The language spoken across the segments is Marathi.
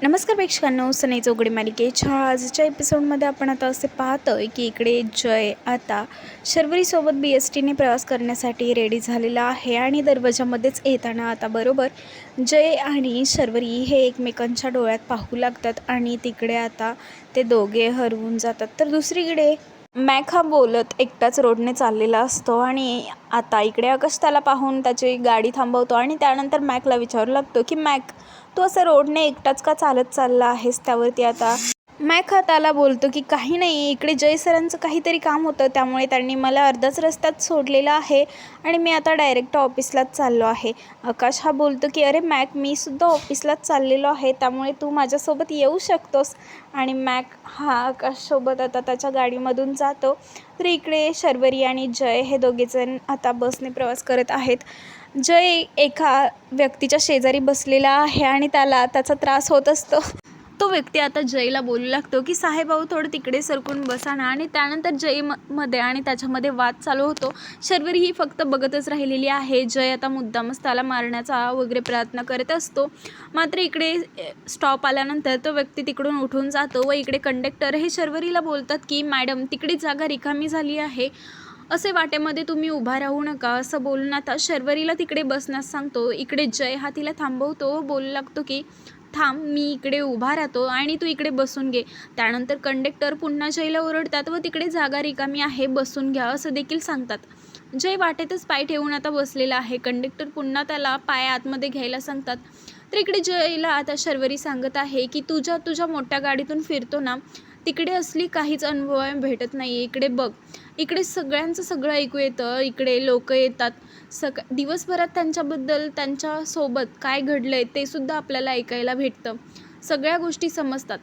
नमस्कार प्रेक्षकांनो, सनई चौकडी मालिकेच्या आजच्या एपिसोडमध्ये आपण आता असे पाहतोय की इकडे जय आता शर्वरीसोबत BSTने प्रवास करण्यासाठी रेडी झालेला आहे आणि दरवाजामध्येच येताना आता बरोबर जय आणि शर्वरी हे एकमेकांच्या डोळ्यात पाहू लागतात आणि तिकडे आता ते दोघे हरवून जातात. तर दुसरीकडे मॅक हा बोलत एकटाच रोडने चाललेला असतो आणि आता इकडे आकाश त्याला पाहून त्याची गाडी थांबवतो आणि त्यानंतर मॅकला विचारू लागतो की मॅक, तू असं रोडने एकटाच का चालत चालला आहेस? त्यावरती आता मॅक हा त्याला बोलतो की काही नाही, इकडे जय सरांचं काहीतरी काम होतं त्यामुळे त्यांनी मला अर्ध्याच रस्त्यात सोडलेलं आहे आणि मी आता डायरेक्ट ऑफिसलाच चाललो आहे. आकाश हा बोलतो की अरे मॅक, मी सुद्धा ऑफिसलाच चाललेलो आहे त्यामुळे तू माझ्यासोबत येऊ शकतोस. आणि मॅक हा आकाशसोबत आता त्याच्या गाडीमधून जातो. तर इकडे शर्वरी आणि जय हे दोघेजण आता बसने प्रवास करत आहेत. जय एका व्यक्तीच्या शेजारी बसलेला आहे आणि त्याला त्याचा त्रास होत असतो. तो व्यक्ती आता जयला बोलू लागतो की साहेब भाऊ, थोडं तिकडे सरकून बसा ना. आणि त्यानंतर जय मध्ये आणि त्याच्यामध्ये वाद चालू होतो. शर्वरी ही फक्त बघतच राहिलेली आहे. जय आता मुद्दामच त्याला मारण्याचा वगैरे प्रयत्न करत असतो. मात्र इकडे स्टॉप आल्यानंतर तो व्यक्ती तिकडून उठून जातो व इकडे कंडक्टर हे शर्वरीला बोलतात की मॅडम, तिकडे जागा रिकामी झाली आहे, असे वाटेमध्ये तुम्ही उभा राहू नका. असं बोलून आता शर्वरीला तिकडे बसण्यास सांगतो. इकडे जय हा तिला थांबवतो, बोलू लागतो की थांब, मी इकडे उभा राहतो आणि तू इकडे बसून घे. त्यानंतर कंडक्टर पुन्हा जयला ओरडतात व तिकडे जागा रिकामी आहे, बसून घ्या असं देखील सांगतात. जय वाटेतच पाय ठेवून आता बसलेला आहे. कंडक्टर पुन्हा त्याला पाय आतमध्ये घ्यायला सांगतात. तर इकडे जयला आता शर्वरी सांगत आहे की तुझ्या मोठ्या गाडीतून फिरतो ना, तिकडे असली काहीच अनुभव भेटत नाही. इकडे बघ, इकडे सगळ्यांचं सगळं ऐकू येतं. इकडे लोक येतात, दिवसभरात त्यांच्याबद्दल, त्यांच्यासोबत काय घडलं आहे ते सुद्धा आपल्याला ऐकायला भेटतं. सगळ्या गोष्टी समजतात,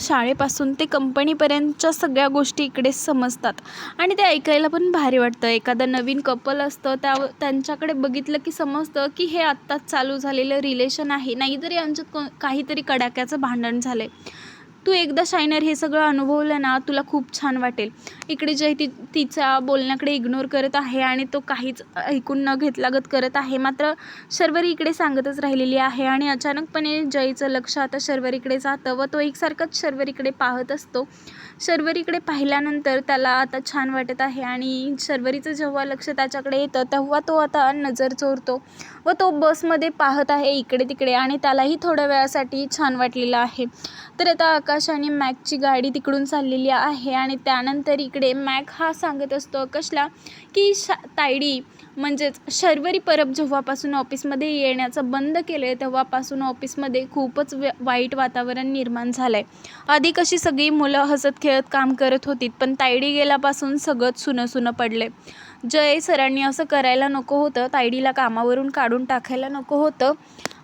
शाळेपासून ते कंपनीपर्यंतच्या सगळ्या गोष्टी इकडे समजतात आणि ते ऐकायला पण भारी वाटतं. एखादं नवीन कपल असतं, त्यांच्याकडे बघितलं की समजतं की हे आत्ताच चालू झालेलं रिलेशन आहे, नाहीतरी यांच्यात काहीतरी कडाक्याचं भांडण झालं आहे. तू एकदा शायनर हे सगळं अनुभवलं ना, तुला खूप छान वाटेल. इकडे जय तिच्या बोलण्याकडे इग्नोर करत आहे आणि तो काहीच ऐकून न घेतलागत करत आहे. मात्र शर्वरी इकडे सांगतच राहिलेली आहे आणि अचानकपणे जयचं लक्ष आता शर्वरीकडे जातं व तो एकसारखाच शर्वरीकडे पाहत असतो. शर्वरीकडे पाहिल्यानंतर त्याला आता छान वाटत आहे आणि शर्वरीचं जेव्हा लक्ष त्याच्याकडे येतं तेव्हा तो आता नजर चोरतो व तो बसमध्ये पाहत आहे इकडे तिकडे आणि त्यालाही थोड्या वेळासाठी छान वाटलेलं आहे. तर आता आकाश आणि मॅकची गाडी तिकडून चाललेली आहे आणि त्यानंतर इकडे मॅक हा सांगत असतो आकाशला की तायडी म्हणजेच शर्वरी परब जेव्हापासून ऑफिसमध्ये येण्याचं बंद केलं आहे तेव्हापासून ऑफिसमध्ये खूपच वाईट वातावरण निर्माण झालं आहे. आधी कशी सगळी मुलं हसत खेळत काम करत होती, पण तायडी गेल्यापासून सगळंच सुनं पडलं आहे. जय सरांनी असं करायला नको होतं, तायडीला कामावरून काढून टाकायला नको होतं,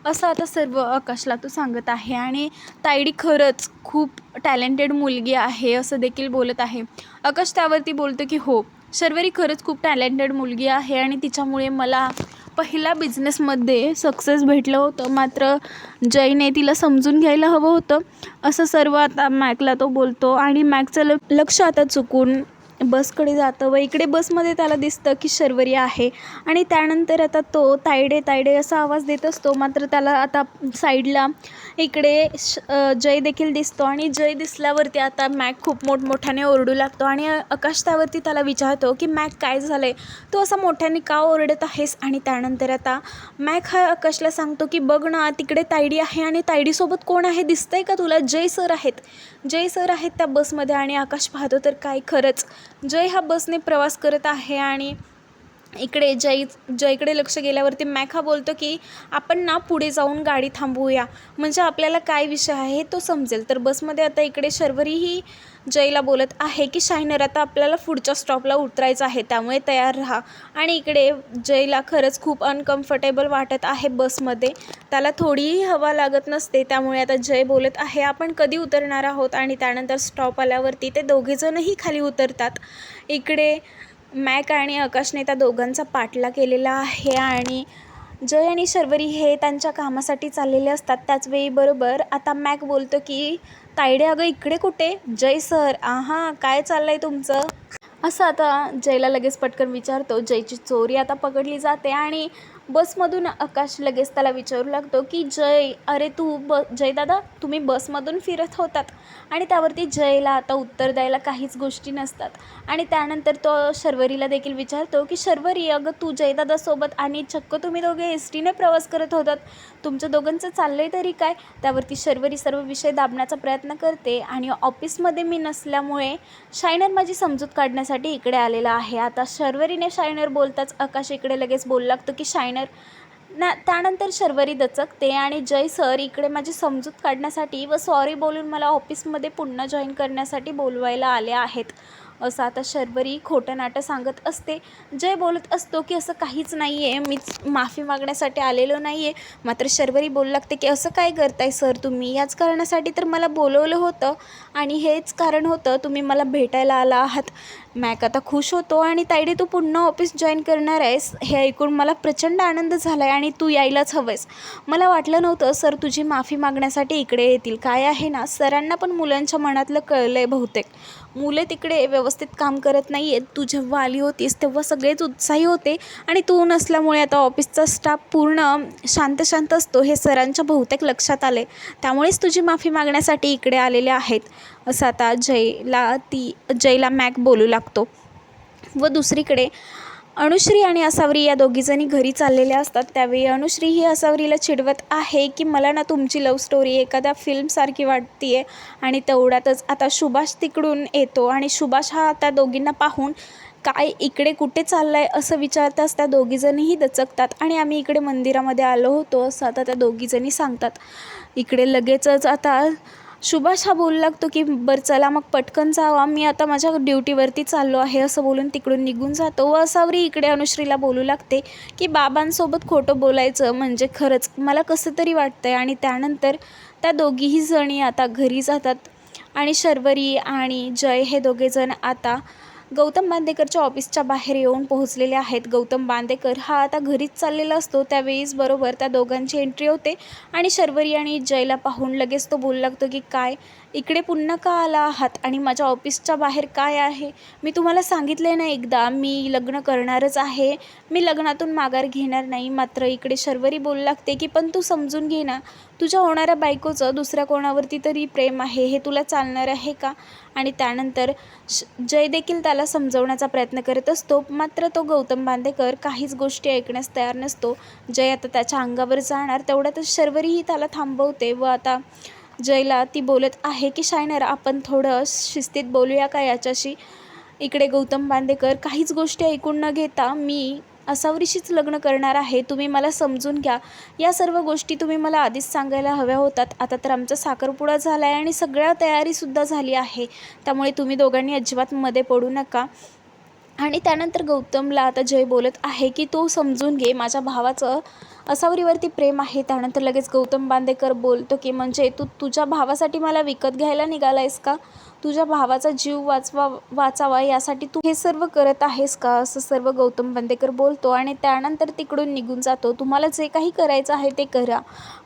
असं आता सर्व आकाशला तो सांगत आहे. आणि तायडी खरंच खूप टॅलेंटेड मुलगी आहे असं देखील बोलत आहे. आकाश त्यावरती बोलतो की हो, शर्वरी खरंच खूप टॅलेंटेड मुलगी आहे आणि तिच्यामुळे मला पहिला बिझनेसमध्ये सक्सेस भेटलं होतं. मात्र जयने तिला समजून घ्यायला हवं होतं, असं सर्व आता मॅकला तो बोलतो. आणि मॅकचं लक्ष आता चुकून बसकडे जातं व इकडे बसमध्ये त्याला दिसतं की शर्वरी आहे आणि त्यानंतर आता तो तायडे तायडे असा आवाज देत असतो. मात्र त्याला आता साईडला इकडे जय देखील दिसतो आणि जय दिसल्यावरती आता मॅक खूप मोठमोठ्याने ओरडू लागतो आणि आकाश त्यावरती त्याला विचारतो की मॅक, काय झालं आहे, तू असं मोठ्याने का ओरडत आहेस? आणि त्यानंतर आता मॅक हा आकाशला सांगतो की बघ ना, तिकडे तायडी आहे आणि तायडीसोबत कोण आहे दिसतंय का तुला? जय सर आहेत, जय सर आहेत त्या बसमध्ये. आणि आकाश पाहतो तर काय खरंच जय हा बसने प्रवास करत आहे. आणि इकडे जयकडे लक्ष गेल्यावरती मॅक हा बोलतो की आपण ना पुढे जाऊन गाडी थांबवूया, म्हणजे आपल्याला काय विषय आहे तो समजेल. तर बसमध्ये आता इकडे शर्वरीही जयला बोलत आहे की शायनर, आता आपल्याला पुढच्या स्टॉपला उतरायचं आहे त्यामुळे तयार राहा. आणि इकडे जयला खरंच खूप अनकम्फर्टेबल वाटत आहे बसमध्ये, त्याला थोडीही हवा लागत नसते. त्यामुळे आता जय बोलत आहे आपण कधी उतरणार आहोत? आणि त्यानंतर स्टॉप आल्यावरती ते दोघेजणही खाली उतरतात. इकडे मॅक आणि आकाशने त्या दोघांचा पाठला केलेला आहे आणि जय आणि शर्वरी हे त्यांच्या कामासाठी चाललेले असतात. त्याचवेळी बरोबर आता मॅक बोलतो की तायडे, अगं इकडे कुठे? जय सर, काय चाललं आहे तुमचं? असं आता जयला लगेच पटकन विचारतो. जयची चोरी आता पकडली जाते आणि बसमधून आकाश लगेच त्याला विचारू लागतो की जय, अरे जय दादा, तुम्ही बसमधून फिरत होतात. आणि त्यावरती जयला आता उत्तर द्यायला काहीच गोष्टी नसतात. आणि त्यानंतर तो शर्वरीला देखील विचारतो की शर्वरी, अगं तू जयदादासोबत आणि चक्क तुम्ही दोघे एस टीने प्रवास करत होतात, तुमचं दोघांचं चाललंय तरी काय. त्यावरती शर्वरी सर्व विषय दाबण्याचा प्रयत्न करते आणि ऑफिसमध्ये मी नसल्यामुळे शायनर माझी समजूत काढण्यासाठी इकडे आलेला आहे. आता शर्वरीने शायनर बोलताच आकाश इकडे लगेच बोलू लागतो की शायनर त्यानंतर शर्वरी दचकते आणि जय सर इकडे माझी समजूत काढण्यासाठी व सॉरी बोलून मला ऑफिसमध्ये पुन्हा जॉईन करण्यासाठी बोलवायला आले आहेत, असं आता शर्वरी खोटं नाटं सांगत असते. जय बोलत असतो की असं काहीच नाही आहे, मीच माफी मागण्यासाठी आलेलो नाही आहे. मात्र शर्वरी बोलू लागते की असं काय करताय सर तुम्ही, याच कारणासाठी तर मला बोलवलं होतं आणि हेच कारण होतं तुम्ही मला भेटायला आला आहात. मॅक आता खुश होतो आणि तायडे तू पुन्हा ऑफिस जॉईन करणार आहेस हे ऐकून मला प्रचंड आनंद झाला आहे आणि तू यायलाच हवंयस. मला वाटलं नव्हतं सर तुझी माफी मागण्यासाठी इकडे येतील. काय आहे ना, सरांना पण मुलांच्या मनातलं कळलं आहे बहुतेक. मुलं तिकडे व्यवस्थित काम करत नाही आहेत. तू जेव्हा आली होतीस तेव्हा सगळेच उत्साही होते आणि तू नसल्यामुळे आता ऑफिसचा स्टाफ पूर्ण शांत असतो हे सरांच्या बहुतेक लक्षात आले. त्यामुळेच तुझी माफी मागण्यासाठी इकडे आलेले आहेत, असं आता जयला मॅक बोलू लागतो. व दुसरीकडे अनुश्री आणि असावरी या दोघीजणी घरी चाललेल्या असतात. त्यावेळी अनुश्री ही असावरीला चिडवत आहे की मला ना तुमची लव्ह स्टोरी एखाद्या फिल्मसारखी वाटते आहे. आणि तेवढ्यातच आता सुभाष तिकडून येतो आणि सुभाष हा आता दोघींना पाहून काय इकडे कुठे चाललं आहे असं विचारताच त्या दोघीजणीही दचकतात आणि आम्ही इकडे मंदिरामध्ये आलो होतो असं आता त्या दोघीजणी सांगतात. इकडे लगेचच आता सुभाष हा बोलू लागतो की बरं चला मग पटकन जावा, मी आता माझ्या ड्युटीवरती चाललो आहे, असं बोलून तिकडून निघून जातो. व असावरी इकडे अनुश्रीला बोलू लागते की बाबांसोबत खोटं बोलायचं म्हणजे खरंच मला कसं तरी वाटतं आहे. आणि त्यानंतर त्या दोघीही जणी आता घरी जातात आणि शर्वरी आणि जय हे दोघेजण आता गौतम बांदेकरच्या ऑफिसच्या बाहेर येऊन पोहोचलेले आहेत. गौतम बांदेकर हा आता घरीच चाललेला असतो. त्यावेळीच बरोबर त्या दोघांची एंट्री होते आणि शर्वरी आणि जयला पाहून लगेच तो बोलू लागतो की काय इकडे पुन्हा का आला आहात आणि माझ्या ऑफिसच्या बाहेर काय आहे. मी तुम्हाला सांगितले ना एकदा, मी लग्न करणारच आहे, मी लग्नातून माघार घेणार नाही. मात्र इकडे शर्वरी बोलू लागते की पण तू समजून घे ना, तुझ्या होणाऱ्या बायकोचं दुसऱ्या कोणावरती तरी प्रेम आहे, हे तुला चालणार आहे का. आणि त्यानंतर जय देखील त्याला समजवण्याचा प्रयत्न करत असतो. मात्र तो गौतम बांदेकर काहीच गोष्टी ऐकण्यास तयार नसतो. जय आता त्याच्या अंगावर जाणार तेवढ्यातच शर्वरीही त्याला थांबवते व आता जयला ती बोलत आहे की शायनर आपण थोडं शिस्तीत बोलूया का याच्याशी. इकडे गौतम बांदेकर काहीच गोष्टी ऐकून न घेता मी असावरीशीच लग्न करणार आहे, तुम्ही मला समजून घ्या. या सर्व गोष्टी तुम्ही मला आधीच सांगायला हव्या होतात. आता तर आमचा साखरपुडा झाला आहे आणि सगळ्या तयारीसुद्धा झाली आहे, त्यामुळे तुम्ही दोघांनी अजिबात मध्ये पडू नका. आणि त्यानंतर गौतमला आता जय बोलत आहे की तू समजून घे, माझ्या भावाचं असावरीवरती प्रेम आहे. त्यानंतर लगेच गौतम बांदेकर बोलतो की म्हणजे तू तुझ्या भावासाठी मला विकत घ्यायला निघाला आहेस का, तुझ्या भावाचा जीव वाचावा यासाठी तू हे सर्व करत आहेस का, असं सर्व गौतम बांदेकर बोलतो आणि त्यानंतर तिकडून निघून जातो. तुम्हाला जे काही करायचं आहे ते करा,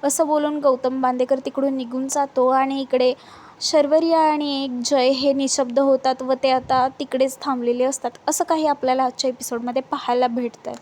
असं बोलून गौतम बांदेकर तिकडून निघून जातो. आणि इकडे शर्वरी आणि जय हे निशब्द होतात व ते आता तिकडेच थांबलेले असतात. असं काही आपल्याला आजच्या एपिसोडमध्ये पाहायला भेटतं.